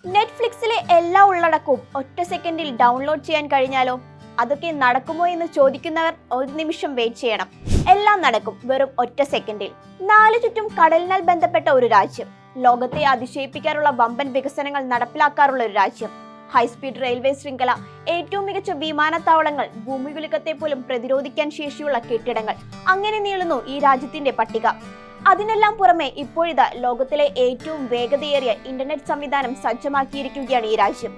നെറ്റ്ഫ്ലിക്സിലെ എല്ലാ ഉള്ളടക്കവും ഒറ്റ സെക്കൻഡിൽ ഡൗൺലോഡ് ചെയ്യാൻ കഴിഞ്ഞാലോ? അതൊക്കെ നടക്കുമോ എന്ന് ചോദിക്കുന്നവർ ഒരു നിമിഷം വെയിറ്റ് ചെയ്യണം. എല്ലാം നടക്കും, വെറും ഒറ്റ സെക്കൻഡിൽ. നാലു ചുറ്റും കടലിനാൽ ബന്ധപ്പെട്ട ഒരു രാജ്യം, ലോകത്തെ അതിശയിപ്പിക്കാനുള്ള വമ്പൻ വികസനങ്ങൾ നടപ്പിലാക്കാറുള്ള ഒരു രാജ്യം, ഹൈസ്പീഡ് റെയിൽവേ ശൃംഖല, ഏറ്റവും മികച്ച വിമാനത്താവളങ്ങൾ, ഭൂമികുലുക്കത്തെ പോലും പ്രതിരോധിക്കാൻ ശേഷിയുള്ള കെട്ടിടങ്ങൾ, അങ്ങനെ നീളുന്നു ഈ രാജ്യത്തിന്റെ പട്ടിക. അതിനെല്ലാം പുറമെ ഇപ്പോഴിതാ ലോകത്തിലെ ഏറ്റവും വേഗതയേറിയ ഇന്റർനെറ്റ് സംവിധാനം സജ്ജമാക്കിയിരിക്കുകയാണ് ഈ രാജ്യം.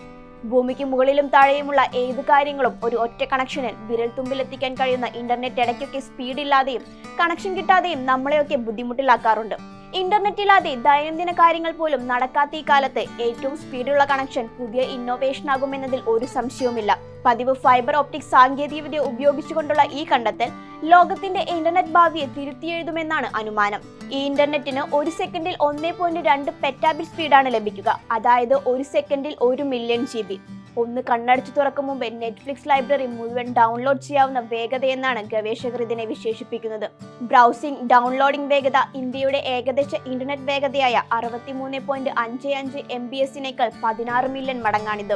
ഭൂമിക്ക് മുകളിലും താഴെയുമുള്ള ഏത് കാര്യങ്ങളും ഒരു ഒറ്റ കണക്ഷനിൽ വിരൽ തുമ്പിലെത്തിക്കാൻ കഴിയുന്ന ഇന്റർനെറ്റ് ഇടയ്ക്കൊക്കെ സ്പീഡ് ഇല്ലാതെയും കണക്ഷൻ കിട്ടാതെയും നമ്മളെയൊക്കെ ബുദ്ധിമുട്ടിലാക്കാറുണ്ട്. ഇന്റർനെറ്റ് ഇല്ലാതെ ദൈനംദിന കാര്യങ്ങൾ പോലും നടക്കാത്ത ഈ കാലത്ത് ഏറ്റവും സ്പീഡുള്ള കണക്ഷൻ പുതിയ ഇന്നോവേഷൻ ആകുമെന്നതിൽ ഒരു സംശയവുമില്ല. പതിവ് ഫൈബർ ഓപ്റ്റിക് സാങ്കേതികവിദ്യ ഉപയോഗിച്ചുകൊണ്ടുള്ള ഈ കണ്ടെത്തൽ ലോകത്തിന്റെ ഇന്റർനെറ്റ് ഭാവിയെ തിരുത്തിയെഴുതുമെന്നാണ് അനുമാനം. ഈ ഇന്റർനെറ്റിന് ഒരു സെക്കൻഡിൽ 1.2 പെറ്റാബിറ്റ് സ്പീഡാണ് ലഭിക്കുക. അതായത് ഒരു സെക്കൻഡിൽ 1 മില്യൺ GB. ഒന്ന് കണ്ണടച്ചു തുറക്കും മുമ്പേ നെറ്റ്ഫ്ലിക്സ് ലൈബ്രറി മുഴുവൻ ഡൗൺലോഡ് ചെയ്യാവുന്ന വേഗതയെന്നാണ് ഗവേഷകർ ഇതിനെ വിശേഷിപ്പിക്കുന്നത്. ബ്രൗസിംഗ് ഡൗൺലോഡിംഗ് വേഗത ഇന്ത്യയുടെ ഏകദേശ ഇന്റർനെറ്റ് വേഗതയായ 63.55 MBS-നേക്കാൾ 16 മില്യൺ മടങ്ങാണിത്.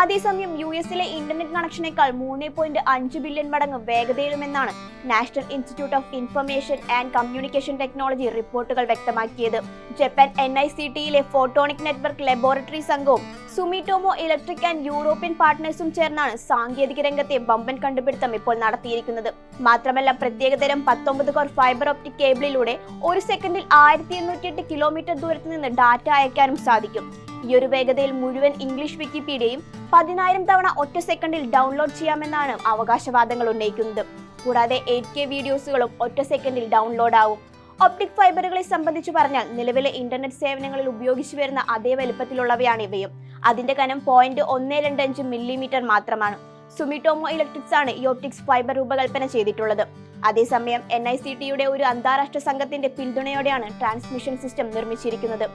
അതേസമയം US-ലെ ഇന്റർനെറ്റ് കണക്ഷനേക്കാൾ 3.5 ബില്യൺ മടങ്ങ് വേഗതയിലുമെന്നാണ് National Institute of Information and Communication Technology റിപ്പോർട്ടുകൾ വ്യക്തമാക്കിയത്. ജപ്പാൻ NICT-യിലെ ഫോട്ടോണിക് നെറ്റ്വർക്ക് ലബോറട്ടറി സംഘവും സുമിറ്റോമോ ഇലക്ട്രിക് ആൻഡ് യൂറോപ്യൻ പാർട്ട്നേഴ്സും ചേർന്നാണ് സാങ്കേതിക രംഗത്തെ വമ്പൻ കണ്ടുപിടുത്തം ഇപ്പോൾ നടത്തിയിരിക്കുന്നത്. മാത്രമല്ല, പ്രത്യേകതരം 19 കോർ ഫൈബർ ഓപ്റ്റിക് കേബിളിലൂടെ ഒരു സെക്കൻഡിൽ 1808 കിലോമീറ്റർ ദൂരത്ത് നിന്ന് ഡാറ്റ അയക്കാനും സാധിക്കും. ഈ ഒരു വേഗതയിൽ മുഴുവൻ ഇംഗ്ലീഷ് വിക്കിപീഡിയയും 10,000 തവണ ഒറ്റ സെക്കൻഡിൽ ഡൗൺലോഡ് ചെയ്യാമെന്നാണ് അവകാശവാദങ്ങൾ ഉന്നയിക്കുന്നത്. കൂടാതെ 8K വീഡിയോസുകളും ഒറ്റ സെക്കൻഡിൽ ഡൗൺലോഡ് ആവും. ഒപ്റ്റിക് ഫൈബറുകളെ സംബന്ധിച്ച് പറഞ്ഞാൽ നിലവിലെ ഇന്റർനെറ്റ് സേവനങ്ങളിൽ ഉപയോഗിച്ചു വരുന്ന അതേ വലുപ്പത്തിലുള്ളവയാണ് ഇവയും. അതിന്റെ കനം 0.125 മില്ലിമീറ്റർ മാത്രമാണ്. സുമിറ്റോമോ ഇലക്ട്രിക്സ് ആണ് ഈ ഒപ്റ്റിക്സ് ഫൈബർ രൂപകൽപ്പന ചെയ്തിട്ടുള്ളത്. അതേസമയം NICT-യുടെ ഒരു അന്താരാഷ്ട്ര സംഘത്തിന്റെ പിന്തുണയോടെയാണ് ട്രാൻസ്മിഷൻ സിസ്റ്റം നിർമ്മിച്ചിരിക്കുന്നത്.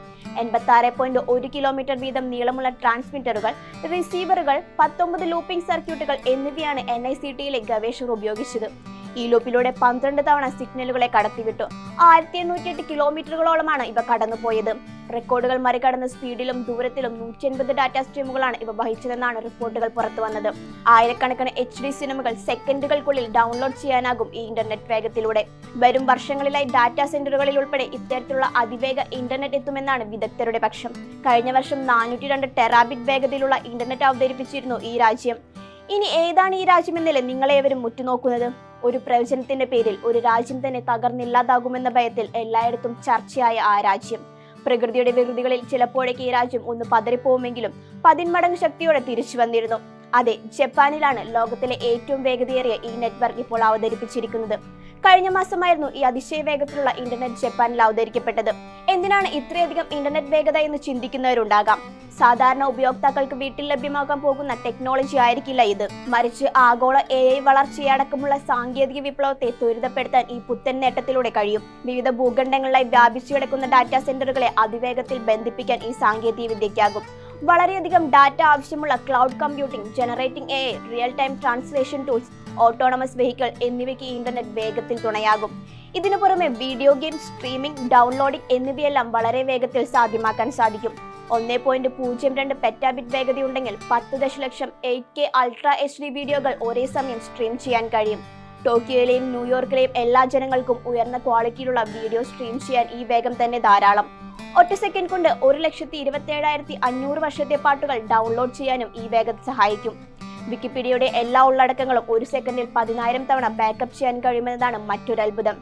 86.1 കിലോമീറ്റർ വീതം നീളമുള്ള ട്രാൻസ്മിറ്ററുകൾ, റിസീവറുകൾ, 19 ലൂപ്പിംഗ് സർക്യൂട്ടുകൾ എന്നിവയാണ് NICT-യിലെ ഗവേഷകർ ഉപയോഗിച്ചത്. ഈ ലൂപ്പിലൂടെ 12 തവണ സിഗ്നലുകളെ കടത്തിവിട്ടു. 1808 കിലോമീറ്ററുകളോളമാണ് ഇവ കടന്നുപോയത്. റെക്കോർഡുകൾ മറികടന്ന സ്പീഡിലും ദൂരത്തിലും 180 ഡാറ്റ സ്ട്രീമുകളാണ് ഇവ വഹിച്ചതെന്നാണ് റിപ്പോർട്ടുകൾ പുറത്തു വന്നത്. ആയിരക്കണക്കിന് HD സിനിമകൾ സെക്കൻഡുകൾക്കുള്ളിൽ ഡൗൺലോഡ് ചെയ്യാനാകും ഈ ഇന്റർനെറ്റ് വേഗത്തിലൂടെ. വരും വർഷങ്ങളിലായി ഡാറ്റാ സെന്ററുകളിൽ ഉൾപ്പെടെ ഇത്തരത്തിലുള്ള അതിവേഗ ഇന്റർനെറ്റ് എത്തുമെന്നാണ് വിദഗ്ധരുടെ പക്ഷം. കഴിഞ്ഞ വർഷം 402 ടെറാബിറ്റ് വേഗതയിലുള്ള ഇന്റർനെറ്റ് അവതരിപ്പിച്ചിരുന്നു ഈ രാജ്യം. ഇനി ഏതാണ് ഈ രാജ്യമെന്നല്ലേ നിങ്ങളേവരും ഉറ്റുനോക്കുന്നത്? ഒരു പ്രവചനത്തിന്റെ പേരിൽ ഒരു രാജ്യം തന്നെ തകർന്നില്ലാതാകുമെന്ന ഭയത്തിൽ എല്ലായിടത്തും ചർച്ചയായ ആ രാജ്യം. പ്രകൃതിയുടെ വികൃതികളിൽ ചിലപ്പോഴേക്ക് ഈ രാജ്യം ഒന്ന് പതറിപ്പോവുമെങ്കിലും 10 മടങ്ങ് ശക്തിയോടെ തിരിച്ചു വന്നിരുന്നു. അതെ, ജപ്പാനിലാണ് ലോകത്തിലെ ഏറ്റവും വേഗതയേറിയ ഈ നെറ്റ്വർക്ക് ഇപ്പോൾ അവതരിപ്പിച്ചിരിക്കുന്നത്. കഴിഞ്ഞ മാസമായിരുന്നു ഈ അതിശയ വേഗത്തിലുള്ള ഇന്റർനെറ്റ് ജപ്പാനിൽ അവതരിക്കപ്പെട്ടത്. എന്തിനാണ് ഇത്രയധികം ഇന്റർനെറ്റ് വേഗത എന്ന് ചിന്തിക്കുന്നവരുണ്ടാകാം. സാധാരണ ഉപയോക്താക്കൾക്ക് വീട്ടിൽ ലഭ്യമാക്കാൻ പോകുന്ന ടെക്നോളജി ആയിരിക്കില്ല ഇത്. മറിച്ച് ആഗോള AI വളർച്ചയടക്കമുള്ള സാങ്കേതിക വിപ്ലവത്തെ ത്വരിതപ്പെടുത്താൻ ഈ പുത്തൻ നേട്ടത്തിലൂടെ കഴിയും. വിവിധ ഭൂഖണ്ഡങ്ങളിലായി വ്യാപിച്ചു കിടക്കുന്ന ഡാറ്റാ സെന്ററുകളെ അതിവേഗത്തിൽ ബന്ധിപ്പിക്കാൻ ഈ സാങ്കേതിക വിദ്യയ്ക്കാകും. വളരെയധികം ഡാറ്റ ആവശ്യമുള്ള cloud computing, generating AI, real time translation tools, autonomous vehicle എന്നിവയ്ക്ക് ഇന്റർനെറ്റ് വേഗത്തിൽ തുണയാകും. ഇതിനു പുറമെ വീഡിയോ ഗെയിം സ്ട്രീമിംഗ്, ഡൗൺലോഡിംഗ് എന്നിവയെല്ലാം വളരെ വേഗത്തിൽ സാധ്യമാക്കാൻ സാധിക്കും. 1.02 പെറ്റാബിറ്റ് വേഗതയുണ്ടെങ്കിൽ 10 ദശലക്ഷം 8K അൾട്രാ HD വീഡിയോകൾ ഒരേ സമയം സ്ട്രീം ചെയ്യാൻ കഴിയും. ടോക്കിയോയിലെയും ന്യൂയോർക്കിലെയും എല്ലാ ജനങ്ങൾക്കും ഉയർന്ന ക്വാളിറ്റിയിലുള്ള വീഡിയോ സ്ട്രീം ചെയ്യാൻ ഈ വേഗം തന്നെ ധാരാളം. ഒറ്റ സെക്കൻഡ് കൊണ്ട് 1,27,500 വർഷത്തെ പാട്ടുകൾ ഡൗൺലോഡ് ചെയ്യാനും ഈ വേഗത സഹായിക്കും. വിക്കിപീഡിയയുടെ എല്ലാ ഉള്ളടക്കങ്ങളും ഒരു സെക്കൻഡിൽ 10,000 തവണ ബാക്കപ്പ് ചെയ്യാൻ കഴിയുമെന്നതാണ് മറ്റൊരു അത്ഭുതം.